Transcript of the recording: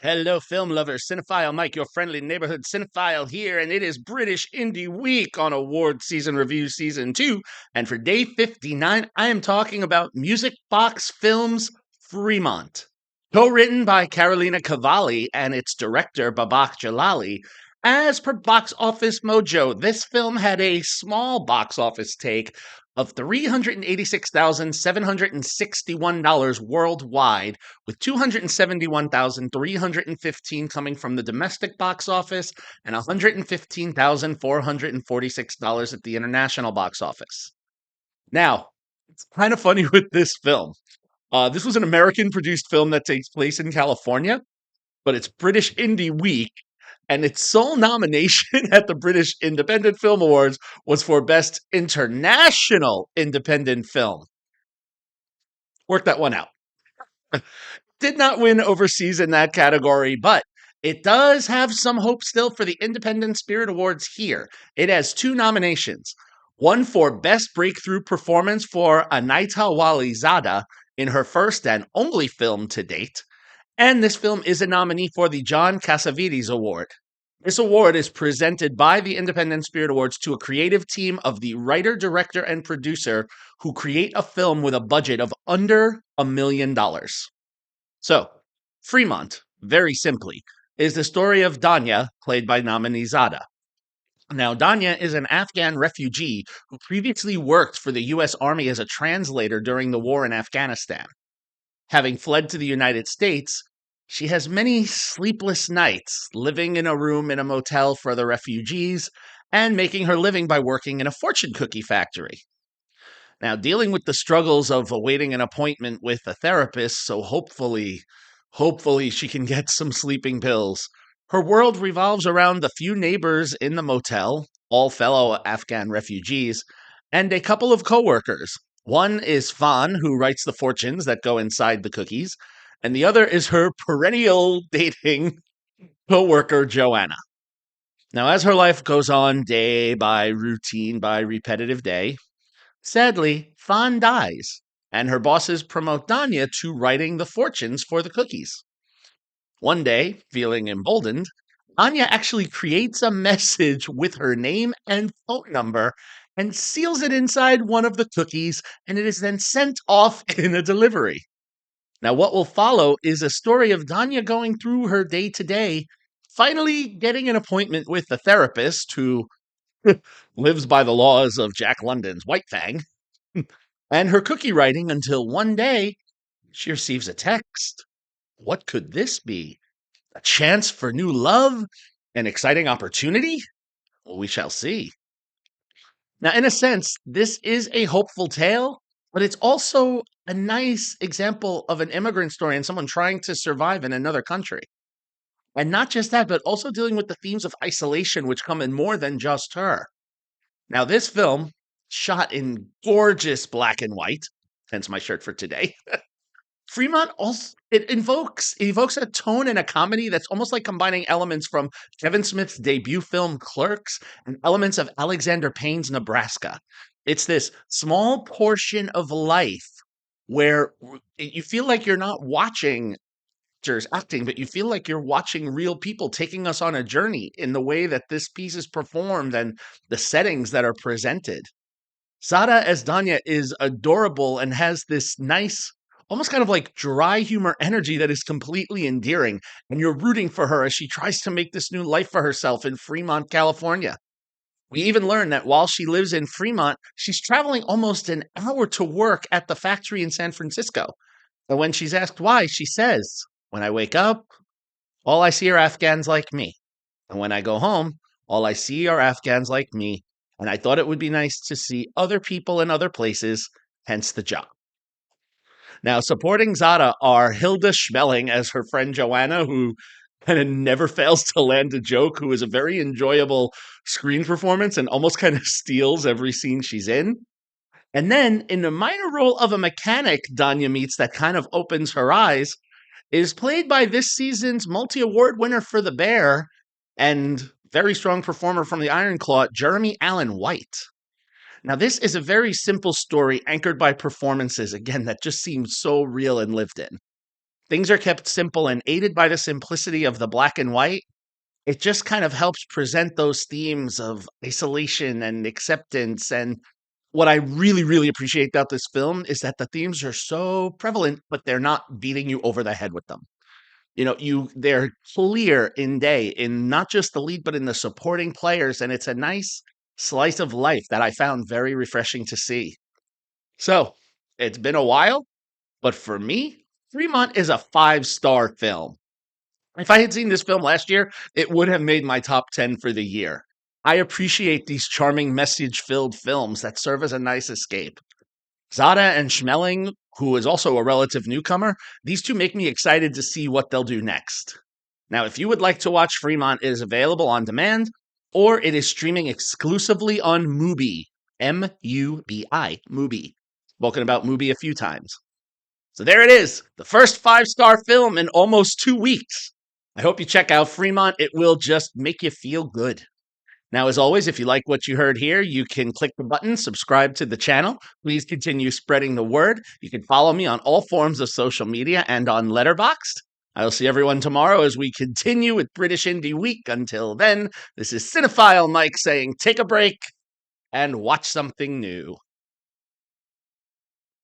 Hello, film lovers. Cinephile Mike, your friendly neighborhood cinephile here, and it is British Indie Week on Award Season Review Season 2. And for day 59, I am talking about Music Box Films Fremont. Co-written by Carolina Cavalli and its director Babak Jalali. As per Box Office Mojo, this film had a small box office take of $386,761 worldwide, with 271,315 coming from the domestic box office and $115,446 at the international box office. Now, it's kind of funny with this film. This was an American produced film that takes place in California, but it's British Indie Week, and its sole nomination at the British Independent Film Awards was for Best International Independent Film. Work that one out. Did not win overseas in that category, but it does have some hope still for the Independent Spirit Awards here. It has two nominations. One for Best Breakthrough Performance for Anaita Walizada in her first and only film to date. And this film is a nominee for the John Cassavetes Award. This award is presented by the Independent Spirit Awards to a creative team of the writer, director, and producer who create a film with a budget of under $1 million. So, Fremont, very simply, is the story of Danya, played by nominee Zada. Now, Danya is an Afghan refugee who previously worked for the U.S. Army as a translator during the war in Afghanistan. Having fled to the United States, she has many sleepless nights living in a room in a motel for the refugees and making her living by working in a fortune cookie factory. Now, dealing with the struggles of awaiting an appointment with a therapist, so hopefully she can get some sleeping pills. Her world revolves around the few neighbors in the motel, all fellow Afghan refugees, and a couple of coworkers. One is Fawn, who writes the fortunes that go inside the cookies, and the other is her perennial dating coworker, Joanna. Now, as her life goes on day by routine by repetitive day, sadly, Fawn dies, and her bosses promote Danya to writing the fortunes for the cookies. One day, feeling emboldened, Anya actually creates a message with her name and phone number and seals it inside one of the cookies, and it is then sent off in a delivery. Now, what will follow is a story of Danya going through her day to day, finally getting an appointment with the therapist who lives by the laws of Jack London's White Fang, and her cookie writing until one day she receives a text. What could this be? A chance for new love? An exciting opportunity? Well, we shall see. Now, in a sense, this is a hopeful tale, but it's also a nice example of an immigrant story and someone trying to survive in another country. And not just that, but also dealing with the themes of isolation, which come in more than just her. Now, this film, shot in gorgeous black and white, hence my shirt for today, Fremont also it evokes a tone and a comedy that's almost like combining elements from Kevin Smith's debut film Clerks and elements of Alexander Payne's Nebraska. It's this small portion of life where you feel like you're not watching actors acting, but you feel like you're watching real people taking us on a journey in the way that this piece is performed and the settings that are presented. Sada as Danya is adorable and has this nice, almost kind of like dry humor energy that is completely endearing. And you're rooting for her as she tries to make this new life for herself in Fremont, California. We even learn that while she lives in Fremont, she's traveling almost an hour to work at the factory in San Francisco. And when she's asked why, she says, "When I wake up, all I see are Afghans like me. And when I go home, all I see are Afghans like me. And I thought it would be nice to see other people in other places, hence the job." Now, supporting Zada are Hilda Schmeling as her friend Joanna, who kind of never fails to land a joke, who is a very enjoyable screen performance and almost kind of steals every scene she's in. And then, in the minor role of a mechanic Danya meets that kind of opens her eyes, is played by this season's multi-award winner for The Bear and very strong performer from the Iron Claw, Jeremy Allen White. Now, this is a very simple story anchored by performances, again, that just seem so real and lived in. Things are kept simple and aided by the simplicity of the black and white. It just kind of helps present those themes of isolation and acceptance. And what I really, really appreciate about this film is that the themes are so prevalent, but they're not beating you over the head with them. They're clear in day in not just the lead, but in the supporting players. And it's a nice slice of life that I found very refreshing to see. So it's been a while, but for me, Fremont is a 5-star film. If I had seen this film last year, it would have made my top 10 for the year. I appreciate these charming message filled films that serve as a nice escape. Zada and Schmeling, who is also a relative newcomer, these two make me excited to see what they'll do next. Now, if you would like to watch Fremont, it is available on demand or it is streaming exclusively on Mubi. Mubi. Mubi. Spoken about Mubi a few times. So there it is, the first 5-star film in almost 2 weeks. I hope you check out Fremont. It will just make you feel good. Now, as always, if you like what you heard here, you can click the button, subscribe to the channel. Please continue spreading the word. You can follow me on all forms of social media and on Letterboxd. I will see everyone tomorrow as we continue with British Indie Week. Until then, this is Cinephile Mike saying take a break and watch something new.